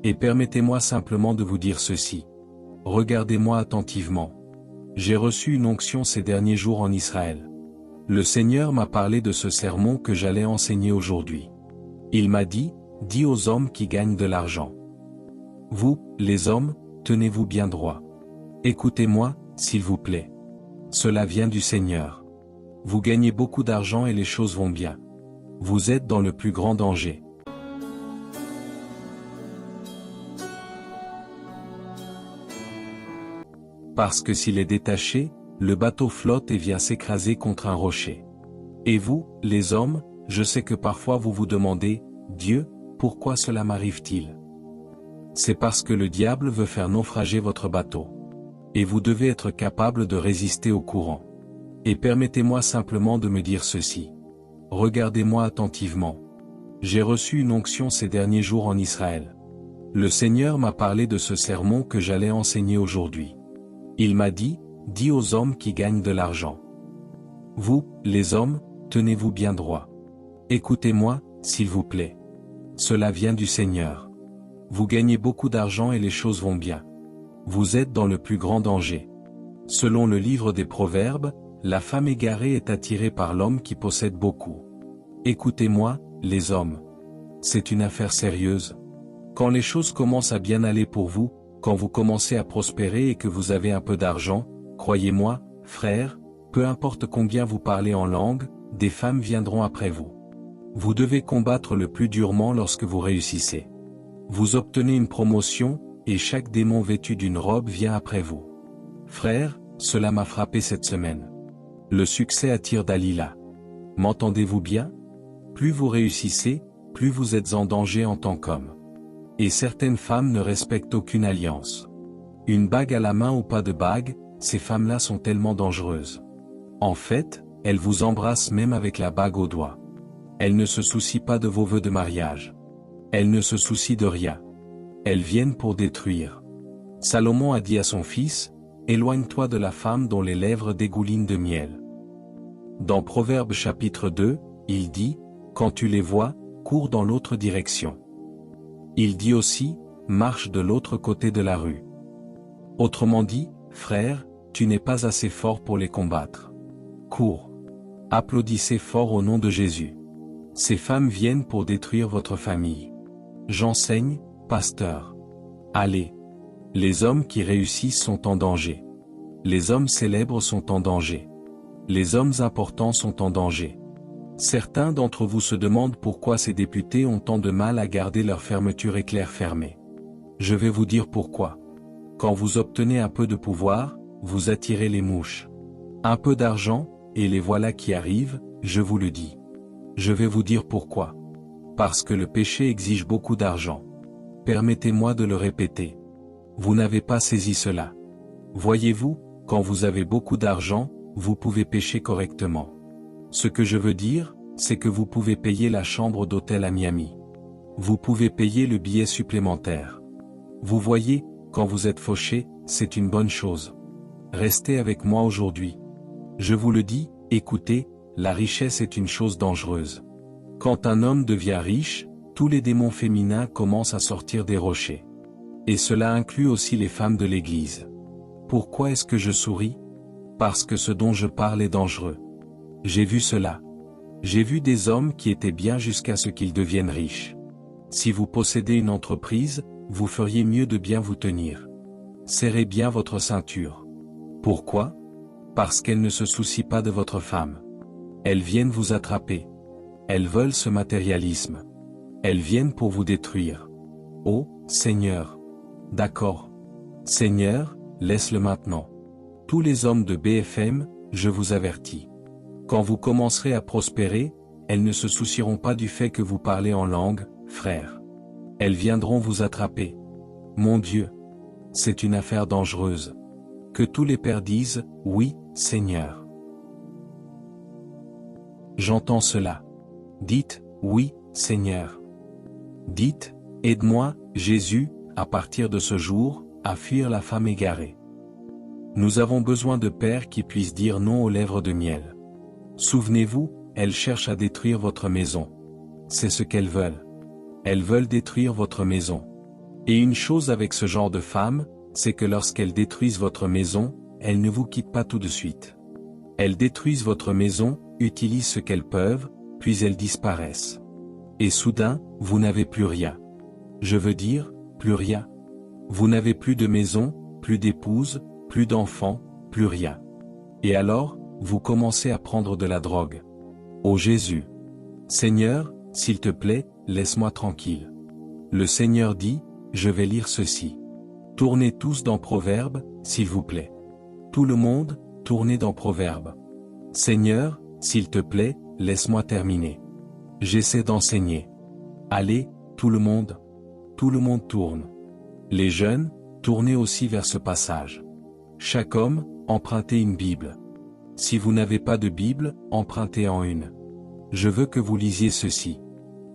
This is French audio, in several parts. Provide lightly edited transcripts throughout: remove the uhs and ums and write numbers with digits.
Et permettez-moi simplement de vous dire ceci. Regardez-moi attentivement. J'ai reçu une onction ces derniers jours en Israël. Le Seigneur m'a parlé de ce sermon que j'allais enseigner aujourd'hui. Il m'a dit, dis aux hommes qui gagnent de l'argent. Vous, les hommes, tenez-vous bien droit. Écoutez-moi, s'il vous plaît. Cela vient du Seigneur. Vous gagnez beaucoup d'argent et les choses vont bien. Vous êtes dans le plus grand danger. Parce que s'il est détaché, le bateau flotte et vient s'écraser contre un rocher. Et vous, les hommes, je sais que parfois vous vous demandez, Dieu, pourquoi cela m'arrive-t-il? C'est parce que le diable veut faire naufrager votre bateau. Et vous devez être capable de résister au courant. Et permettez-moi simplement de me dire ceci. Regardez-moi attentivement. J'ai reçu une onction ces derniers jours en Israël. Le Seigneur m'a parlé de ce sermon que j'allais enseigner aujourd'hui. Il m'a dit, dis aux hommes qui gagnent de l'argent. Vous, les hommes, tenez-vous bien droit. Écoutez-moi, s'il vous plaît. Cela vient du Seigneur. Vous gagnez beaucoup d'argent et les choses vont bien. Vous êtes dans le plus grand danger. Selon le livre des Proverbes, la femme égarée est attirée par l'homme qui possède beaucoup. Écoutez-moi, les hommes. C'est une affaire sérieuse. Quand les choses commencent à bien aller pour vous, quand vous commencez à prospérer et que vous avez un peu d'argent, croyez-moi, frères, peu importe combien vous parlez en langue, des femmes viendront après vous. Vous devez combattre le plus durement lorsque vous réussissez. Vous obtenez une promotion, et chaque démon vêtu d'une robe vient après vous. Frères, cela m'a frappé cette semaine. Le succès attire Dalila. M'entendez-vous bien? Plus vous réussissez, plus vous êtes en danger en tant qu'homme. Et certaines femmes ne respectent aucune alliance. Une bague à la main ou pas de bague, ces femmes-là sont tellement dangereuses. En fait, elles vous embrassent même avec la bague au doigt. Elles ne se soucient pas de vos vœux de mariage. Elles ne se soucient de rien. Elles viennent pour détruire. Salomon a dit à son fils, « Éloigne-toi de la femme dont les lèvres dégoulinent de miel. » Dans Proverbes chapitre 2, il dit, « Quand tu les vois, cours dans l'autre direction. » Il dit aussi, « Marche de l'autre côté de la rue. » Autrement dit, frère, tu n'es pas assez fort pour les combattre. Cours. Applaudissez fort au nom de Jésus. Ces femmes viennent pour détruire votre famille. J'enseigne, pasteur. Allez. Les hommes qui réussissent sont en danger. Les hommes célèbres sont en danger. Les hommes importants sont en danger. Certains d'entre vous se demandent pourquoi ces députés ont tant de mal à garder leur fermeture éclair fermée. Je vais vous dire pourquoi. Quand vous obtenez un peu de pouvoir, vous attirez les mouches. Un peu d'argent, et les voilà qui arrivent, je vous le dis. Je vais vous dire pourquoi. Parce que le péché exige beaucoup d'argent. Permettez-moi de le répéter. Vous n'avez pas saisi cela. Voyez-vous, quand vous avez beaucoup d'argent, vous pouvez pécher correctement. Ce que je veux dire, c'est que vous pouvez payer la chambre d'hôtel à Miami. Vous pouvez payer le billet supplémentaire. Vous voyez, quand vous êtes fauché, c'est une bonne chose. Restez avec moi aujourd'hui. Je vous le dis, écoutez, la richesse est une chose dangereuse. Quand un homme devient riche, tous les démons féminins commencent à sortir des rochers. Et cela inclut aussi les femmes de l'Église. Pourquoi est-ce que je souris? Parce que ce dont je parle est dangereux. J'ai vu cela. J'ai vu des hommes qui étaient bien jusqu'à ce qu'ils deviennent riches. Si vous possédez une entreprise, vous feriez mieux de bien vous tenir. Serrez bien votre ceinture. Pourquoi? Parce qu'elles ne se soucient pas de votre femme. Elles viennent vous attraper. Elles veulent ce matérialisme. Elles viennent pour vous détruire. Oh, Seigneur. D'accord. Seigneur, laisse-le maintenant. Tous les hommes de BFM, je vous avertis. Quand vous commencerez à prospérer, elles ne se soucieront pas du fait que vous parlez en langue, frère. Elles viendront vous attraper. Mon Dieu. C'est une affaire dangereuse. Que tous les pères disent, oui, Seigneur. J'entends cela. Dites, oui, Seigneur. Dites, aide-moi, Jésus, à partir de ce jour, à fuir la femme égarée. Nous avons besoin de pères qui puissent dire non aux lèvres de miel. Souvenez-vous, elles cherchent à détruire votre maison. C'est ce qu'elles veulent. Elles veulent détruire votre maison. Et une chose avec ce genre de femmes, c'est que lorsqu'elles détruisent votre maison, elles ne vous quittent pas tout de suite. Elles détruisent votre maison, utilisent ce qu'elles peuvent, puis elles disparaissent. Et soudain, vous n'avez plus rien. Je veux dire, plus rien. Vous n'avez plus de maison, plus d'épouse, plus d'enfants, plus rien. Et alors, vous commencez à prendre de la drogue. Ô Jésus! Seigneur, s'il te plaît, laisse-moi tranquille. Le Seigneur dit, je vais lire ceci. Tournez tous dans Proverbes, s'il vous plaît. Tout le monde, tournez dans Proverbes. Seigneur, s'il te plaît, laisse-moi terminer. J'essaie d'enseigner. Allez, tout le monde tourne. Les jeunes, tournez aussi vers ce passage. Chaque homme, empruntez une Bible. Si vous n'avez pas de Bible, empruntez-en une. Je veux que vous lisiez ceci.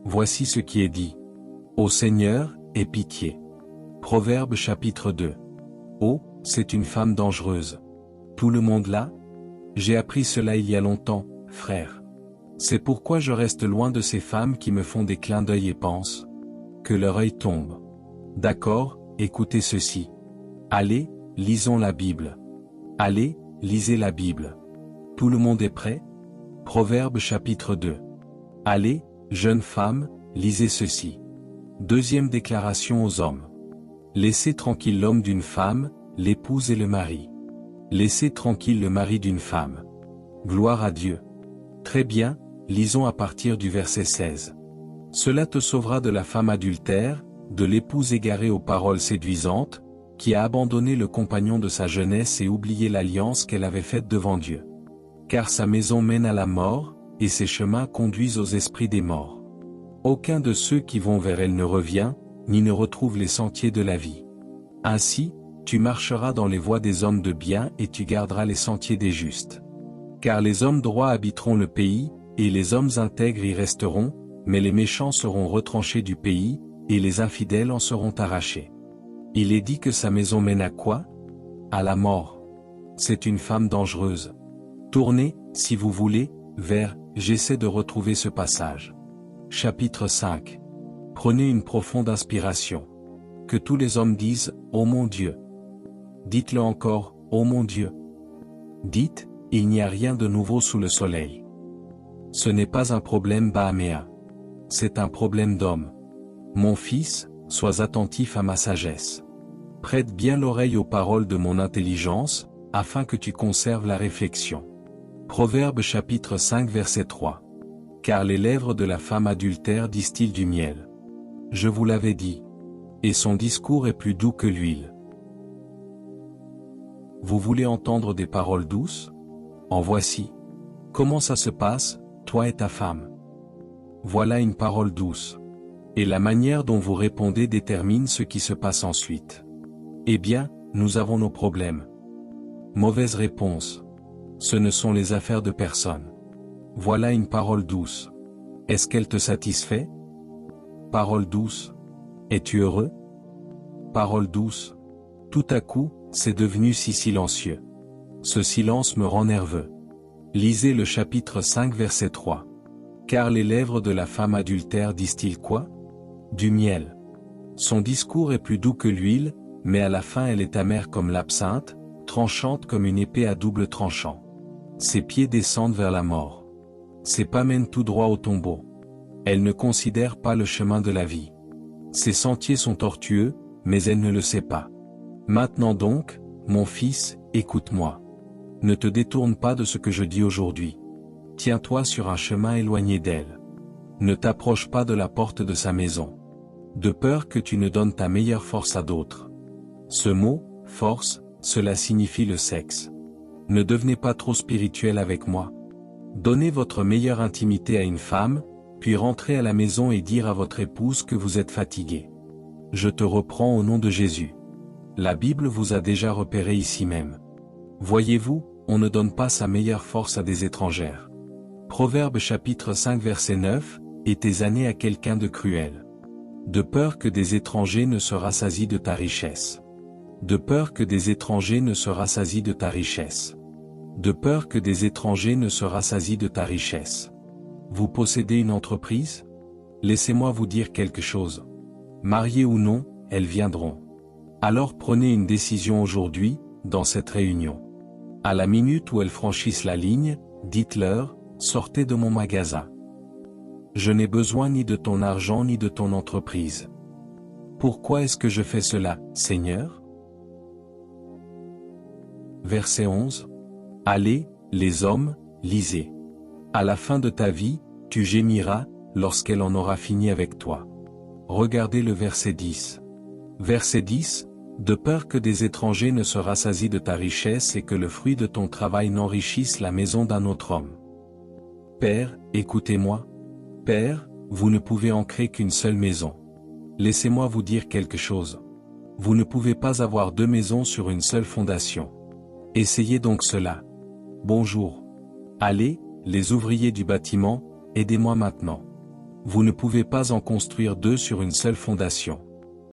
Voici ce qui est dit. Ô Seigneur, aie pitié. Proverbes chapitre 2. Oh, c'est une femme dangereuse. Tout le monde là? J'ai appris cela il y a longtemps, frère. C'est pourquoi je reste loin de ces femmes qui me font des clins d'œil et pensent que leur œil tombe. D'accord, écoutez ceci. Allez, lisons la Bible. Allez, lisez la Bible. Tout le monde est prêt? Proverbes chapitre 2. Allez, jeunes femmes, lisez ceci. Deuxième déclaration aux hommes. Laissez tranquille l'homme d'une femme, l'épouse et le mari. Laissez tranquille le mari d'une femme. Gloire à Dieu. Très bien, lisons à partir du verset 16. Cela te sauvera de la femme adultère, de l'épouse égarée aux paroles séduisantes, qui a abandonné le compagnon de sa jeunesse et oublié l'alliance qu'elle avait faite devant Dieu. Car sa maison mène à la mort, et ses chemins conduisent aux esprits des morts. Aucun de ceux qui vont vers elle ne revient, ni ne retrouve les sentiers de la vie. Ainsi, tu marcheras dans les voies des hommes de bien et tu garderas les sentiers des justes. Car les hommes droits habiteront le pays, et les hommes intègres y resteront, mais les méchants seront retranchés du pays, et les infidèles en seront arrachés. Il est dit que sa maison mène à quoi? À la mort. C'est une femme dangereuse. Tournez, si vous voulez, vers « J'essaie de retrouver ce passage ». Chapitre 5. Prenez une profonde inspiration. Que tous les hommes disent « Ô mon Dieu ». Dites-le encore « Ô mon Dieu ». Dites « Il n'y a rien de nouveau sous le soleil ». Ce n'est pas un problème bahaméen. C'est un problème d'homme. Mon fils, sois attentif à ma sagesse. Prête bien l'oreille aux paroles de mon intelligence, afin que tu conserves la réflexion. Proverbes chapitre 5 verset 3. Car les lèvres de la femme adultère distillent du miel. Je vous l'avais dit. Et son discours est plus doux que l'huile. Vous voulez entendre des paroles douces? En voici. Comment ça se passe, toi et ta femme? Voilà une parole douce. Et la manière dont vous répondez détermine ce qui se passe ensuite. Eh bien, nous avons nos problèmes. Mauvaise réponse. Ce ne sont les affaires de personne. Voilà une parole douce. Est-ce qu'elle te satisfait? Parole douce. Es-tu heureux? Parole douce. Tout à coup, c'est devenu si silencieux. Ce silence me rend nerveux. Lisez le chapitre 5 verset 3. Car les lèvres de la femme adultère disent-ils quoi? Du miel. Son discours est plus doux que l'huile, mais à la fin elle est amère comme l'absinthe, tranchante comme une épée à double tranchant. Ses pieds descendent vers la mort. Ses pas mènent tout droit au tombeau. Elle ne considère pas le chemin de la vie. Ses sentiers sont tortueux, mais elle ne le sait pas. Maintenant donc, mon fils, écoute-moi. Ne te détourne pas de ce que je dis aujourd'hui. Tiens-toi sur un chemin éloigné d'elle. Ne t'approche pas de la porte de sa maison. De peur que tu ne donnes ta meilleure force à d'autres. Ce mot, force, cela signifie le sexe. Ne devenez pas trop spirituel avec moi. Donnez votre meilleure intimité à une femme, puis rentrez à la maison et dire à votre épouse que vous êtes fatigué. Je te reprends au nom de Jésus. La Bible vous a déjà repéré ici même. Voyez-vous, on ne donne pas sa meilleure force à des étrangères. Proverbes chapitre 5 verset 9, et tes années à quelqu'un de cruel. De peur que des étrangers ne se rassasient de ta richesse. De peur que des étrangers ne se rassasient de ta richesse. De peur que des étrangers ne se rassasient de ta richesse. Vous possédez une entreprise? Laissez-moi vous dire quelque chose. Marié ou non, elles viendront. Alors prenez une décision aujourd'hui, dans cette réunion. À la minute où elles franchissent la ligne, dites-leur, sortez de mon magasin. Je n'ai besoin ni de ton argent ni de ton entreprise. Pourquoi est-ce que je fais cela, Seigneur? Verset 11. Allez, les hommes, lisez. À la fin de ta vie, tu gémiras, lorsqu'elle en aura fini avec toi. Regardez le verset 10. Verset 10. De peur que des étrangers ne se rassasient de ta richesse et que le fruit de ton travail n'enrichisse la maison d'un autre homme. Père, écoutez-moi. Père, vous ne pouvez ancrer qu'une seule maison. Laissez-moi vous dire quelque chose. Vous ne pouvez pas avoir deux maisons sur une seule fondation. Essayez donc cela. Bonjour. Allez, les ouvriers du bâtiment, aidez-moi maintenant. Vous ne pouvez pas en construire deux sur une seule fondation.